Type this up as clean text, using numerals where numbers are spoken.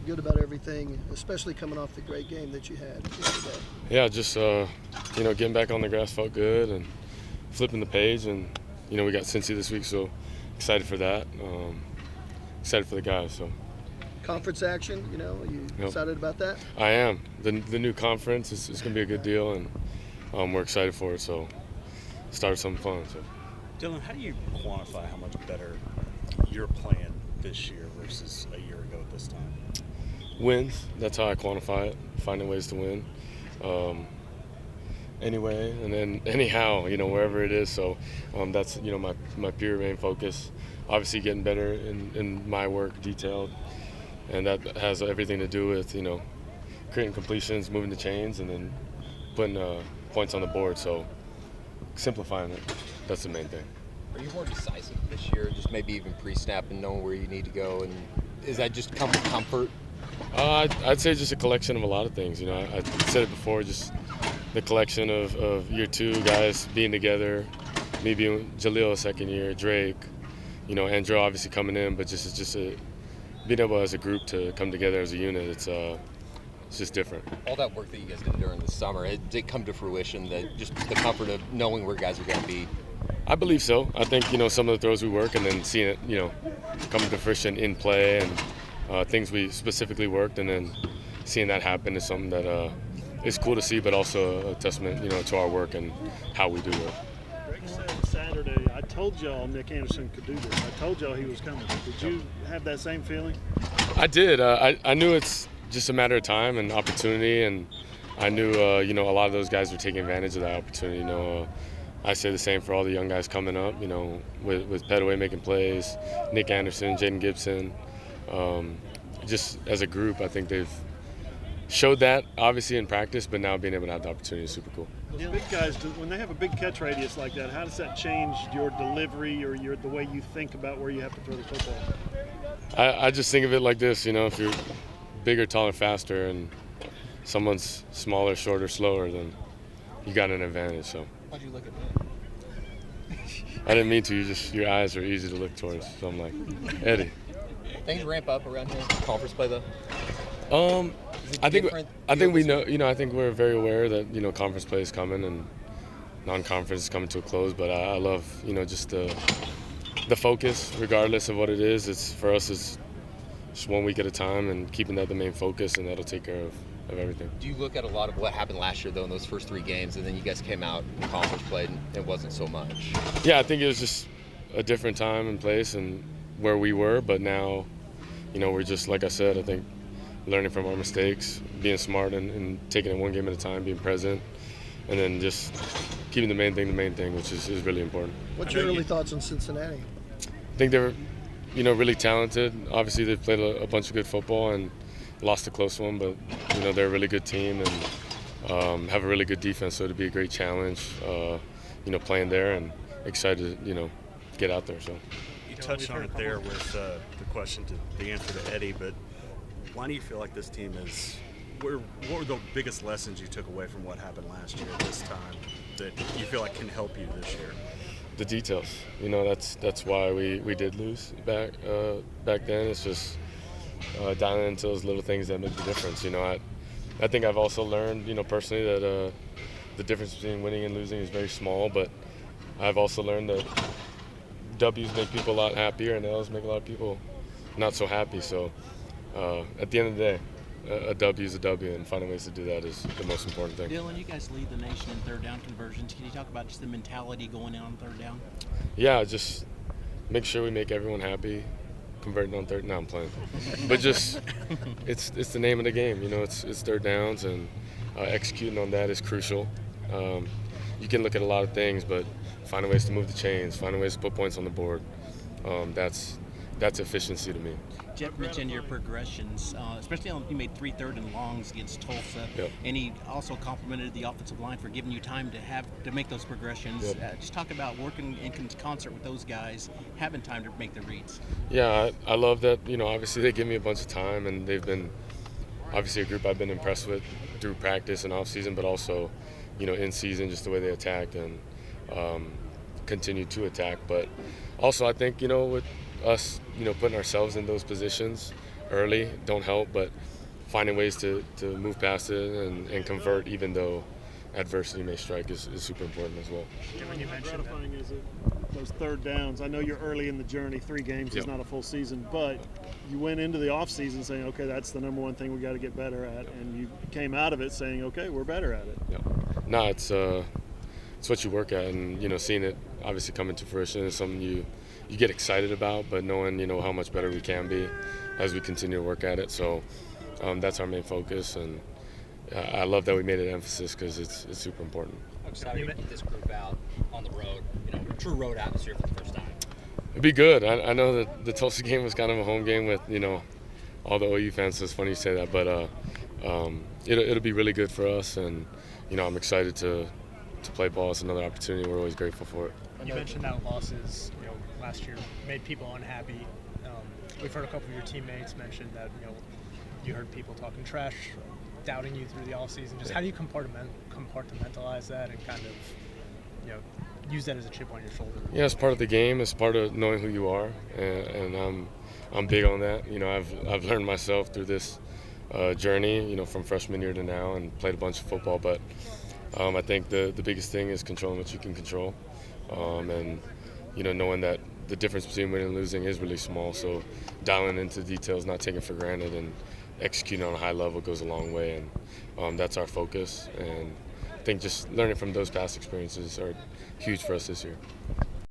good about everything, especially coming off the great game that you had yesterday? Yeah, just getting back on the grass felt good and flipping the page, and we got Cincy this week, so excited for that. Excited for the guys. So conference action, you excited about that? I am. The new conference is going to be a good deal, and we're excited for it. So start something fun. So Dillon, how do you quantify how much better you're playing this year versus a year ago at this time? Wins. That's how I quantify it. Finding ways to win. Anyway, and then anyhow, wherever it is. So that's my pure main focus. Obviously, getting better in my work, detailed, and that has everything to do with creating completions, moving the chains, and then putting points on the board. So simplifying it. That's the main thing. Are you more decisive this year, just maybe even pre-snap and knowing where you need to go? And is that just comfort? I'd say just a collection of a lot of things. I said it before, just the collection of year two guys being together, me being Jaleel second year, Drake, Andrew obviously coming in, but being able as a group to come together as a unit, it's just different. All that work that you guys did during the summer, did it come to fruition, that just the comfort of knowing where guys are going to be? I believe so. I think, some of the throws we work and then seeing it, come to fruition in play and things we specifically worked, and then seeing that happen is something that is cool to see, but also a testament, to our work and how we do it. Greg said Saturday, I told y'all Nick Anderson could do this. I told y'all he was coming. Did you have that same feeling? I did. I knew it's just a matter of time and opportunity, and I knew, a lot of those guys were taking advantage of that opportunity. I say the same for all the young guys coming up, with Petaway making plays, Nick Anderson, Jaden Gibson. Just as a group, I think they've showed that, obviously, in practice, but now being able to have the opportunity is super cool. Those big guys, when they have a big catch radius like that, how does that change your delivery or the way you think about where you have to throw the football? I just think of it like this, if you're bigger, taller, faster, and someone's smaller, shorter, slower, then you got an advantage. So. Why'd you look at me? I didn't mean to. Your eyes are easy to look towards. So I'm like, Eddie. Things ramp up around here. Conference play though. I think we know. I think we're very aware that conference play is coming and non-conference is coming to a close. But I love just the focus, regardless of what it is. It's for us. It's just 1 week at a time and keeping that the main focus, and that'll take care of everything. Do you look at a lot of what happened last year though in those first 3 games, and then you guys came out in conference play and it wasn't so much? Yeah, I think it was just a different time and place and where we were, but now, we're just, like I said, I think learning from our mistakes, being smart and taking it 1 game at a time, being present, and then just keeping the main thing, which is really important. What's your early thoughts on Cincinnati? I think they're, really talented. Obviously, they've played a bunch of good football and lost a close one, but, they're a really good team and have a really good defense, so it'd be a great challenge, playing there, and excited to, get out there. So. You touched on it there with the question the answer to Eddie, but why do you feel like this team is what were the biggest lessons you took away from what happened last year this time that you feel like can help you this year? The details. That's why we did lose back then. It's just dialing into those little things that make the difference. I think I've also learned, personally, that the difference between winning and losing is very small, but I've also learned that W's make people a lot happier and L's make a lot of people not so happy. So at the end of the day, a W is a W, and finding ways to do that is the most important thing. Dillon, you guys lead the nation in third down conversions. Can you talk about just the mentality going in on third down? Yeah, just make sure we make everyone happy. Converting on third. No, I'm playing. But just it's the name of the game. It's third downs, and executing on that is crucial. You can look at a lot of things, but finding ways to move the chains, finding ways to put points on the board. That's efficiency to me. Jeff mentioned your progressions, especially you made 3 third and longs against Tulsa, Yep. and he also complimented the offensive line for giving you time to make those progressions. Yep. Just talk about working in concert with those guys, having time to make the reads. Yeah, I love that. Obviously they give me a bunch of time, and they've been obviously a group I've been impressed with through practice and off season, but also in season, just the way they attacked and continue to attack. But also I think with us, putting ourselves in those positions early don't help, but finding ways to move past it and convert even though adversity may strike is super important as well. And when you mentioned gratifying is it those third downs? I know you're early in the journey. 3 games is not a full season, but you went into the offseason saying, okay, that's the number one thing we got to get better at, and you came out of it saying, okay, we're better at it. Yeah. No, it's what you work at, and seeing it obviously come into fruition is something you get excited about, but knowing how much better we can be as we continue to work at it. So that's our main focus, and I love that we made it an emphasis because it's super important. How do you get this group out on the road? True road atmosphere for the first time. It'd be good. I know that the Tulsa game was kind of a home game with all the OU fans. So it's funny you say that, but it'll be really good for us, and I'm excited to play ball. It's another opportunity. We're always grateful for it. You mentioned that losses, last year made people unhappy. We've heard a couple of your teammates mention that you heard people talking trash, doubting you through the offseason. Just how do you compartmentalize that and kind of use that as a chip on your shoulder? Yeah, it's part of the game. It's part of knowing who you are, and I'm big on that. I've learned myself through this journey, from freshman year to now, and played a bunch of football. But I think the biggest thing is controlling what you can control, and knowing that the difference between winning and losing is really small. So dialing into details, not taking for granted, and executing on a high level goes a long way, and that's our focus. And I think just learning from those past experiences are huge for us this year.